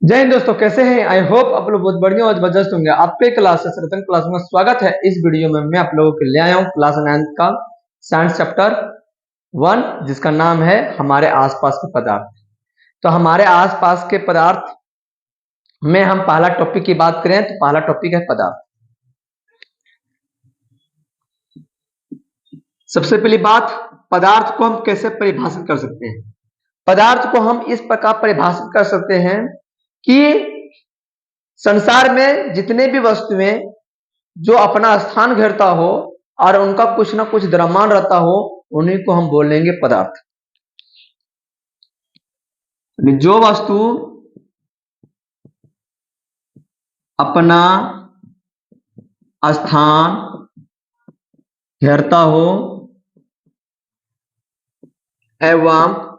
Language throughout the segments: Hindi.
जय हिंद दोस्तों, कैसे हैं? आई होप आप लोग बहुत बढ़िया और जबरदस्त होंगे। आपके क्लास रतन क्लास में स्वागत है। इस वीडियो में मैं आप लोगों के लिए आया हूँ क्लास 9 का साइंस चैप्टर 1, जिसका नाम है हमारे आसपास के पदार्थ। तो हमारे आसपास के पदार्थ में हम पहला टॉपिक की बात करें तो पहला टॉपिक है पदार्थ। सबसे पहली बात, पदार्थ को हम कैसे परिभाषित कर सकते हैं? पदार्थ को हम इस प्रकार परिभाषित कर सकते हैं कि संसार में जितने भी वस्तुएं जो अपना स्थान घेरता हो और उनका कुछ ना कुछ द्रव्यमान रहता हो, उन्हीं को हम बोलेंगे पदार्थ। जो वस्तु अपना स्थान घेरता हो एवं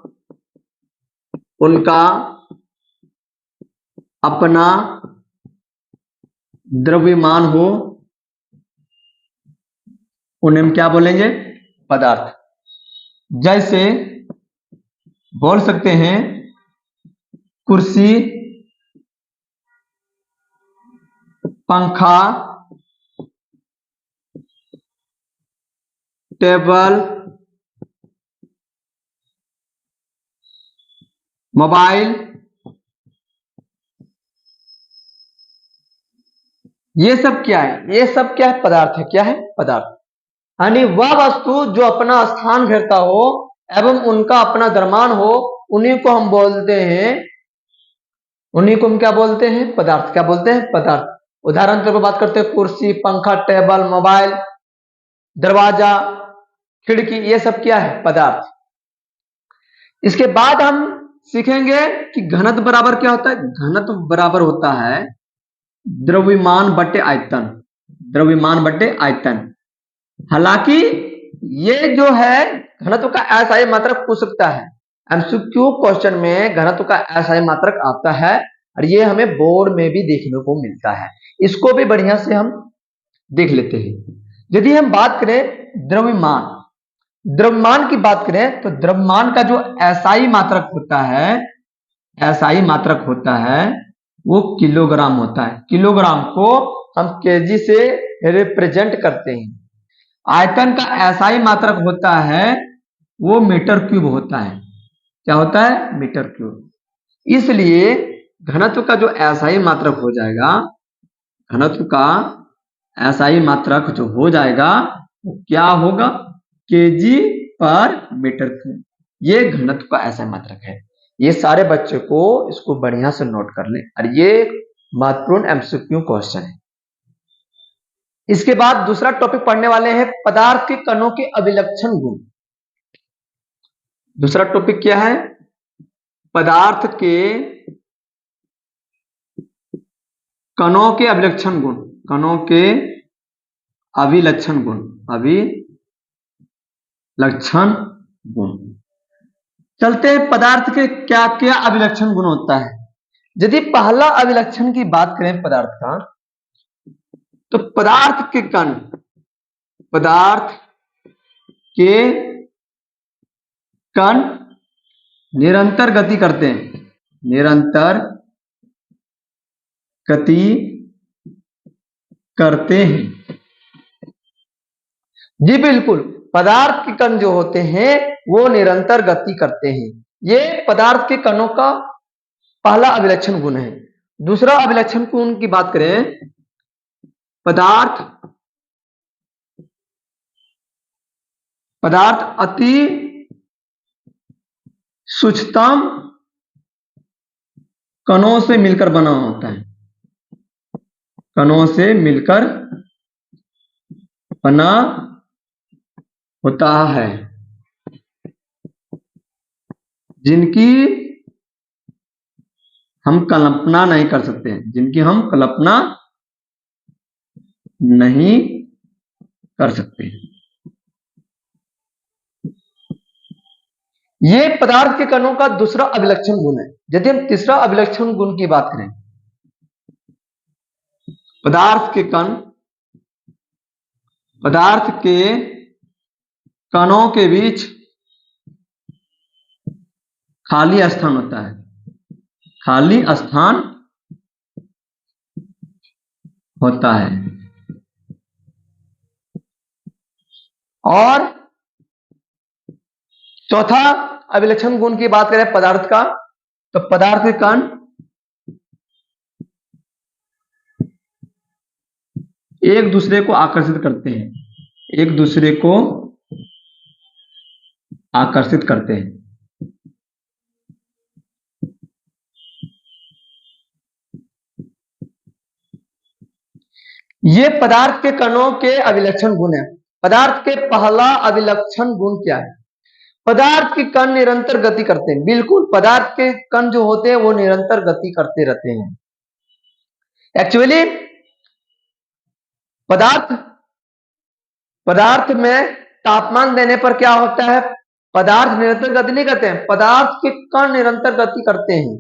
उनका अपना द्रव्यमान हो, उन्हें हम क्या बोलेंगे? पदार्थ। जैसे बोल सकते हैं कुर्सी, पंखा, टेबल, मोबाइल, ये सब क्या है? ये सब क्या है? पदार्थ है। क्या है? पदार्थ। यानी वह वस्तु जो अपना स्थान घेरता हो एवं उनका अपना द्रव्यमान हो, उन्हीं को हम बोलते हैं, उन्हीं को हम क्या बोलते हैं? पदार्थ। क्या बोलते हैं? पदार्थ। उदाहरण के तौर पर बात करते हैं कुर्सी, पंखा, टेबल, मोबाइल, दरवाजा, खिड़की, ये सब क्या है? पदार्थ। इसके बाद हम सीखेंगे कि घनत्व बराबर क्या होता है। घनत्व बराबर होता है द्रव्यमान बटे आयतन। द्रव्यमान बटे आयतन। हालांकि ये जो है घनत्व का अस्थायी मात्रक पूछ सकता है। एमसीक्यू क्वेश्चन में घनत्व का अस्थायी मात्रक आता है और ये हमें बोर्ड में भी देखने को मिलता है। इसको भी बढ़िया से हम देख लेते हैं। यदि हम बात करें द्रव्यमान, द्रव्यमान की बात करें तो द्रव्यमान का जो अस्थायी मात्रक होता है, अस्थायी मात्रक होता है वो किलोग्राम होता है। किलोग्राम को हम केजी से रिप्रेजेंट करते हैं। आयतन का अस्थायी मात्रक होता है वो मीटर क्यूब होता है। क्या होता है? Metre cube. इसलिए घनत्व का जो अस्थायी मात्रक हो जाएगा, घनत्व का अस्थायी मात्रक जो हो जाएगा वो क्या होगा? केजी पर मीटर क्यूब। ये घनत्व का अस्थायी मात्रक है। ये सारे बच्चे को इसको बढ़िया से नोट कर लें और ये महत्वपूर्ण एमसीक्यू क्वेश्चन है। इसके बाद दूसरा टॉपिक पढ़ने वाले हैं पदार्थ के कणों के अभिलक्षण गुण। दूसरा टॉपिक क्या है? पदार्थ के कणों के अभिलक्षण गुण। कणों के अभिलक्षण गुण। अभिलक्षण गुण। चलते हैं पदार्थ के क्या क्या अभिलक्षण गुण होता है। यदि पहला अभिलक्षण की बात करें पदार्थ का, तो पदार्थ के कण, पदार्थ के कण निरंतर गति करते हैं। निरंतर गति करते हैं। जी बिल्कुल, पदार्थ के कण जो होते हैं वो निरंतर गति करते हैं। ये पदार्थ के कणों का पहला अभिलक्षण गुण है। दूसरा अभिलक्षण गुण की बात करें, पदार्थ अति सूक्ष्मतम कणों से मिलकर बना होता है। कणों से मिलकर बना होता है, जिनकी हम कल्पना नहीं कर सकते हैं। जिनकी हम कल्पना नहीं कर सकते। ये पदार्थ के कणों का दूसरा अभिलक्षण गुण है। यदि हम तीसरा अभिलक्षण गुण की बात करें, पदार्थ के कण, पदार्थ के कणों के बीच खाली स्थान होता है। खाली स्थान होता है। और चौथा अभिलक्षण गुण की बात करें पदार्थ का, तो पदार्थ के कण एक दूसरे को आकर्षित करते हैं, एक दूसरे को आकर्षित करते हैं। ये पदार्थ के कणों के अभिलक्षण गुण है। पदार्थ के पहला अभिलक्षण गुण क्या है? पदार्थ के कण निरंतर गति करते हैं। बिल्कुल, पदार्थ के कण जो होते हैं वो निरंतर गति करते रहते हैं। एक्चुअली पदार्थ में तापमान देने पर क्या होता है? पदार्थ निरंतर गति नहीं करते हैं, पदार्थ के कण निरंतर गति करते हैं,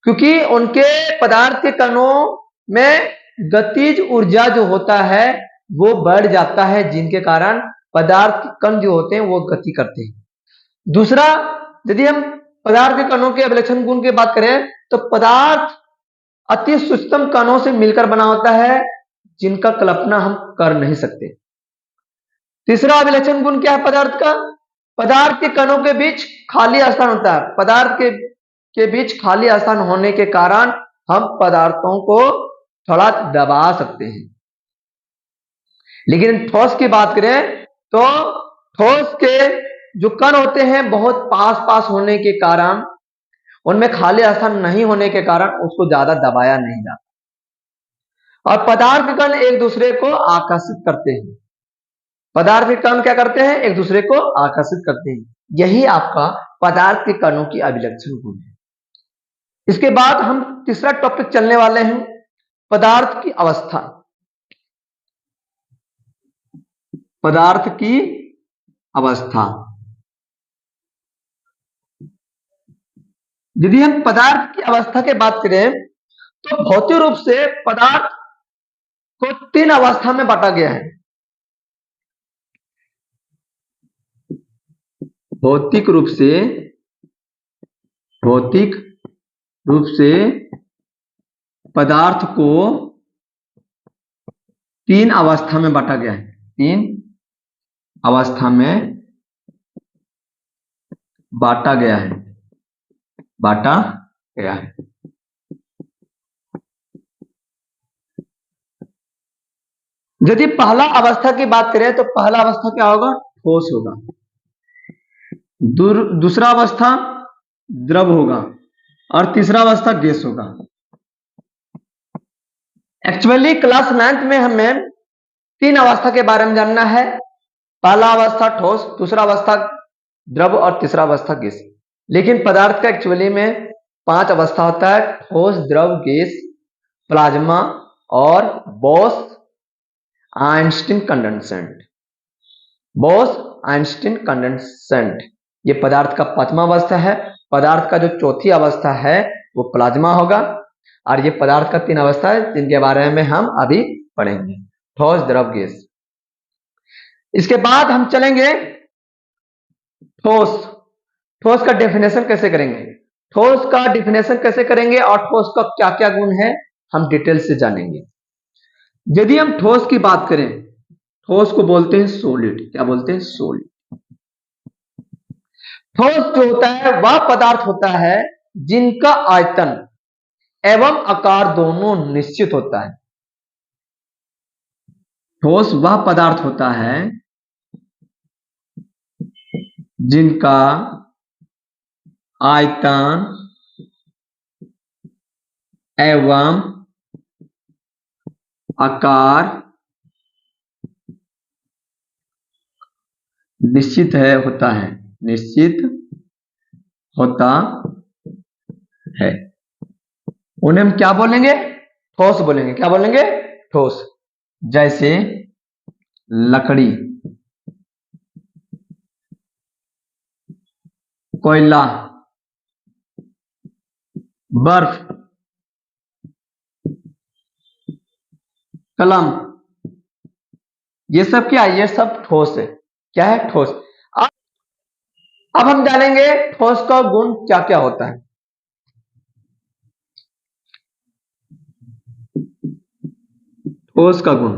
क्योंकि उनके पदार्थ के कणों में गतिज ऊर्जा जो होता है वो बढ़ जाता है, जिनके कारण पदार्थ के कण जो होते हैं वो गति करते हैं। दूसरा, यदि हम पदार्थ के कणों के अभिलक्षण गुण की बात करें तो पदार्थ अति सूक्ष्म कणों से मिलकर बना होता है, जिनका कल्पना हम कर नहीं सकते। तीसरा अभिलक्षण गुण क्या है पदार्थ का? पदार्थ के कणों के बीच खाली स्थान होता है। पदार्थ के बीच खाली स्थान होने के कारण हम पदार्थों को थोड़ा दबा सकते हैं। लेकिन ठोस की बात करें तो ठोस के जो कण होते हैं बहुत पास पास होने के कारण, उनमें खाली स्थान नहीं होने के कारण उसको ज्यादा दबाया नहीं जाता। और पदार्थ के कण एक दूसरे को आकर्षित करते हैं। पदार्थ के कण क्या करते हैं? एक दूसरे को आकर्षित करते हैं। यही आपका पदार्थ के कणों की अभिलक्षण गुण है। इसके बाद हम तीसरा टॉपिक चलने वाले हैं, पदार्थ की अवस्था। पदार्थ की अवस्था। यदि हम पदार्थ की अवस्था की बात करें तो भौतिक रूप से पदार्थ को तीन अवस्था में बांटा गया है। भौतिक रूप से पदार्थ को तीन अवस्था में बांटा गया है। तीन अवस्था में बांटा गया है। यदि पहला अवस्था की बात करें तो पहला अवस्था क्या होगा? ठोस होगा। दूसरा अवस्था द्रव होगा और तीसरा अवस्था गैस होगा। एक्चुअली क्लास 9th में हमें तीन अवस्था के बारे में जानना है। पहला अवस्था ठोस, दूसरा अवस्था द्रव और तीसरा अवस्था गैस। लेकिन पदार्थ का एक्चुअली में 5 अवस्था होता है: ठोस, द्रव, गैस, प्लाज्मा और बोस-आइंस्टीन कंडेंसेंट। ये पदार्थ का 5वां अवस्था है। पदार्थ का जो चौथी अवस्था है वो प्लाज्मा होगा। और ये पदार्थ का 3 अवस्था है जिनके बारे में हम अभी पढ़ेंगे: ठोस, द्रव, गैस। इसके बाद हम चलेंगे ठोस का डेफिनेशन कैसे करेंगे, और ठोस का क्या क्या गुण है हम डिटेल से जानेंगे। यदि हम ठोस की बात करें, ठोस को बोलते हैं सॉलिड। क्या बोलते हैं? सॉलिड। ठोस जो होता है वह पदार्थ होता है जिनका आयतन एवं आकार दोनों निश्चित होता है। ठोस वह पदार्थ होता है जिनका आयतन एवं आकार निश्चित होता है। उन्हें हम क्या बोलेंगे? ठोस बोलेंगे। क्या बोलेंगे? ठोस। जैसे लकड़ी, कोयला, बर्फ, कलम, ये सब क्या है? ये सब ठोस है। क्या है? ठोस। अब हम जानेंगे ठोस का गुण क्या क्या होता है। ठोस का गुण।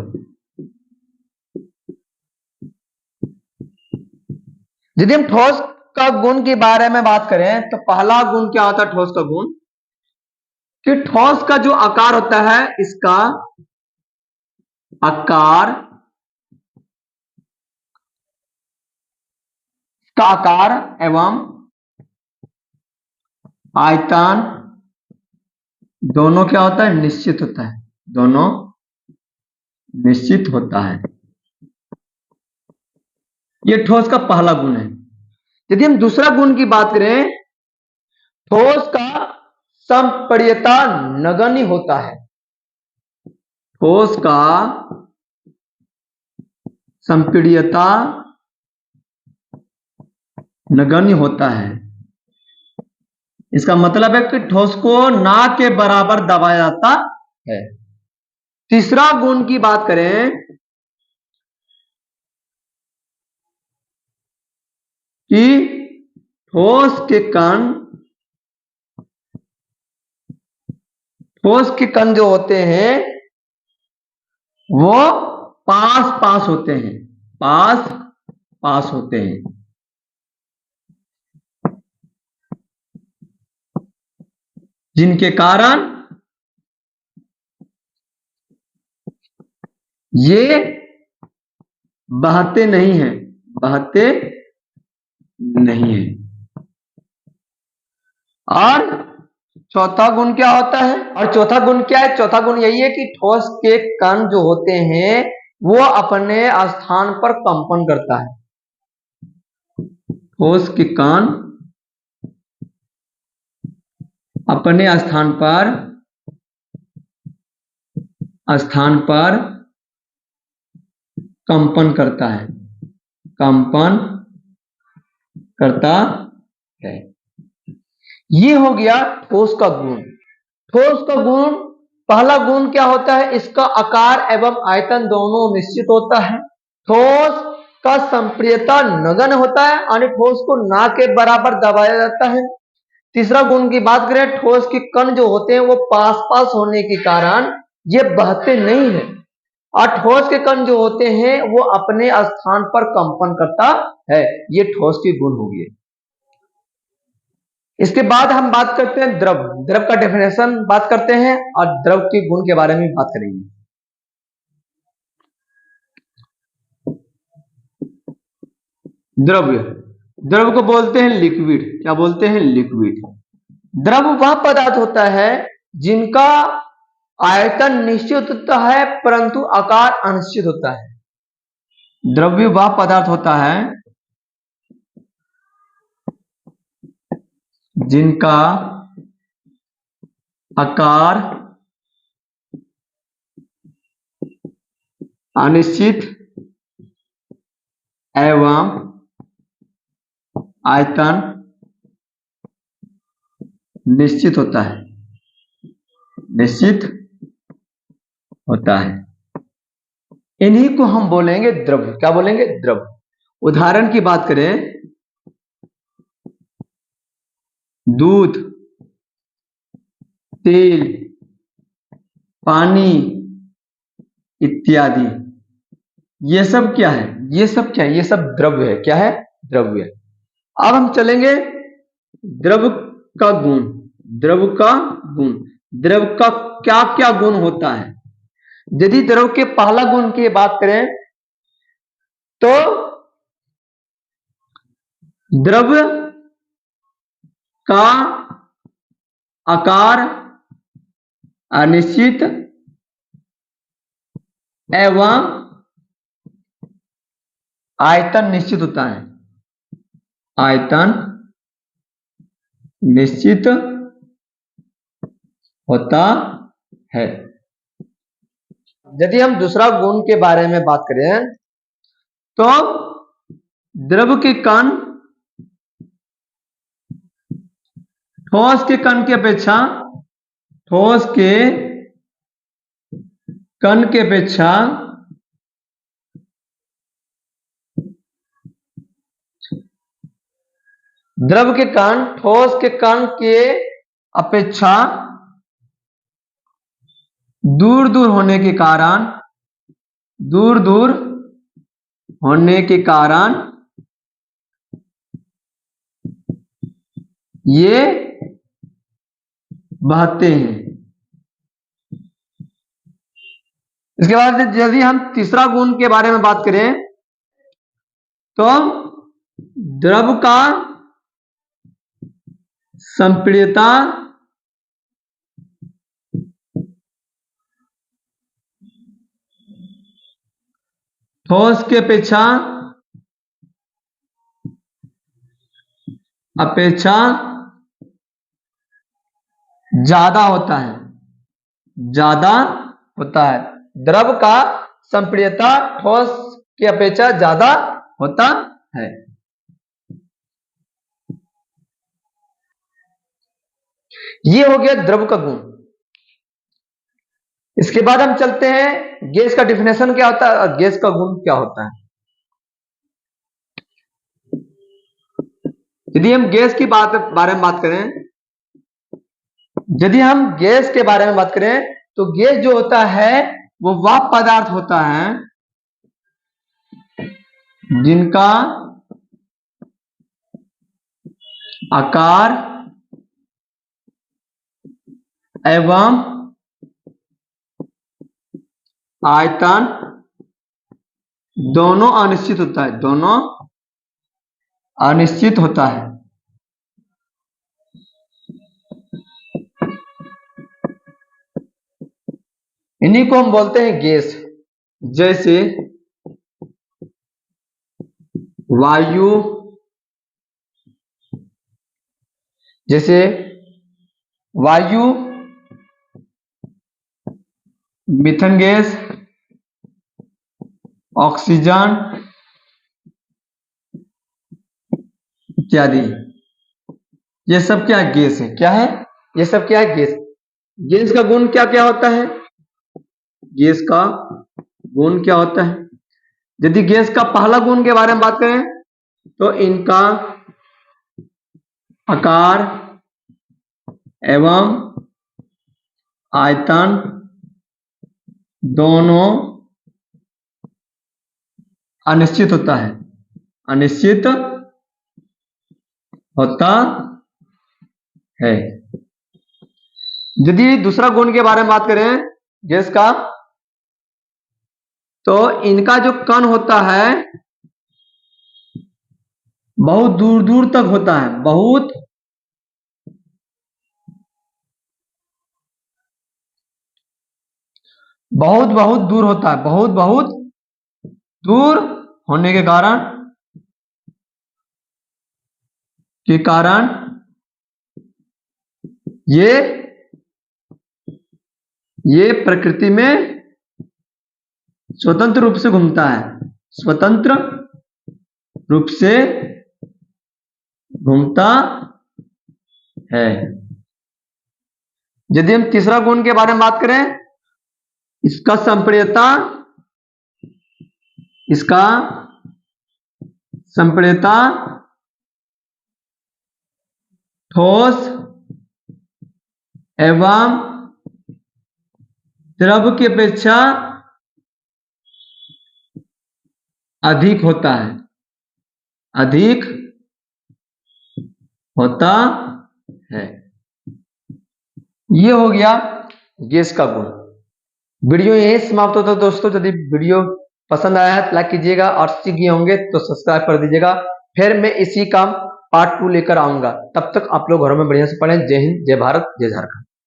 यदि हम ठोस का गुण के बारे में बात करें तो पहला गुण क्या होता है ठोस का गुण, कि ठोस का जो आकार होता है, इसका आकार एवं आयतन दोनों क्या होता है, निश्चित होता है, दोनों निश्चित होता है। यह ठोस का पहला गुण है। यदि हम दूसरा गुण की बात करें, ठोस का संपीड्यता नगण्य होता है। ठोस का संपीड्यता नगण्य होता है। इसका मतलब है कि ठोस को ना के बराबर दबाया जाता है। तीसरा गुण की बात करें कि ठोस के कण जो होते हैं वो पास होते हैं, पास होते हैं। जिनके कारण ये बहते नहीं हैं, और चौथा गुण क्या होता है, और चौथा गुण क्या है, चौथा गुण यही है कि ठोस के कण जो होते हैं वो अपने स्थान पर कंपन करता है। ठोस के कण अपने स्थान पर कंपन करता है, ये हो गया ठोस का गुण। ठोस का गुण पहला गुण क्या होता है, इसका आकार एवं आयतन दोनों निश्चित होता है। ठोस का संपीड्यता नगण्य होता है, यानी ठोस को ना के बराबर दबाया जाता है। तीसरा गुण की बात करें, ठोस के कण जो होते हैं वो पास होने के कारण ये बहते नहीं है, और ठोस के कण जो होते हैं वो अपने स्थान पर कंपन करता है। ये ठोस के गुण हो गए। इसके बाद हम बात करते हैं द्रव का डेफिनेशन बात करते हैं, और द्रव के गुण के बारे में बात करेंगे। द्रव को बोलते हैं लिक्विड। क्या बोलते हैं, लिक्विड। द्रव वह पदार्थ होता है जिनका आयतन निश्चित होता है परंतु आकार अनिश्चित होता है। द्रव्य वह पदार्थ होता है जिनका आकार अनिश्चित एवं आयतन निश्चित होता है, इन्हीं को हम बोलेंगे द्रव। क्या बोलेंगे, द्रव। उदाहरण की बात करें, दूध, तेल, पानी इत्यादि, ये सब क्या है, ये सब द्रव्य है। क्या है, द्रव्य। अब हम चलेंगे द्रव का गुण। द्रव का क्या क्या गुण होता है। यदि द्रव के पहला गुण की बात करें तो द्रव्य का आकार अनिश्चित एवं आयतन निश्चित होता है, आयतन निश्चित होता है। यदि हम दूसरा गुण के बारे में बात करें तो द्रव के कण ठोस के कण की अपेक्षा द्रव के कण ठोस के कण के अपेक्षा दूर होने के कारण दूर दूर होने के कारण ये बहते हैं। इसके बाद यदि हम तीसरा गुण के बारे में बात करें तो द्रव का संपीड़ितता ठोस की अपेक्षा ज्यादा होता है, ज्यादा होता है। द्रव का संपीड़ितता ठोस की अपेक्षा ज्यादा होता है। ये हो गया द्रव का गुण। इसके बाद हम चलते हैं गैस का डिफिनेशन क्या होता है और गैस का गुण क्या होता है। यदि हम गैस की बारे में बात करें, यदि हम गैस के बारे में बात करें तो गैस जो होता है वो वह पदार्थ होता है जिनका आकार एवं आयतन दोनों अनिश्चित होता है, दोनों अनिश्चित होता है। इन्हीं को हम बोलते हैं गैस। जैसे वायु, जैसे वायु, मीथेन गैस, ऑक्सीजन इत्यादि, ये सब क्या गैस है? क्या है ये सब? क्या है? गैस। गैस का गुण क्या क्या होता है? गैस का गुण क्या होता है? यदि गैस का पहला गुण के बारे में बात करें तो इनका आकार एवं आयतन दोनों अनिश्चित होता है, अनिश्चित होता है। यदि दूसरा गुण के बारे में बात करें गैस का, तो इनका जो कण होता है बहुत दूर दूर तक होता है, बहुत बहुत दूर होता है, बहुत दूर होने के कारण ये प्रकृति में स्वतंत्र रूप से घूमता है, स्वतंत्र रूप से घूमता है। यदि हम तीसरा गुण के बारे में बात करें, इसका संपीड़ितता ठोस एवं द्रव की अपेक्षा अधिक होता है, अधिक होता है। ये हो गया गैस का गुण। वीडियो यही समाप्त होता है दोस्तों। यदि वीडियो पसंद आया है तो लाइक कीजिएगा और सीख गए होंगे तो सब्सक्राइब कर दीजिएगा। फिर मैं इसी का पार्ट 2 लेकर आऊंगा। तब तक आप लोग घरों में बढ़िया से पढ़ें। जय हिंद, जय भारत, जय झारखंड।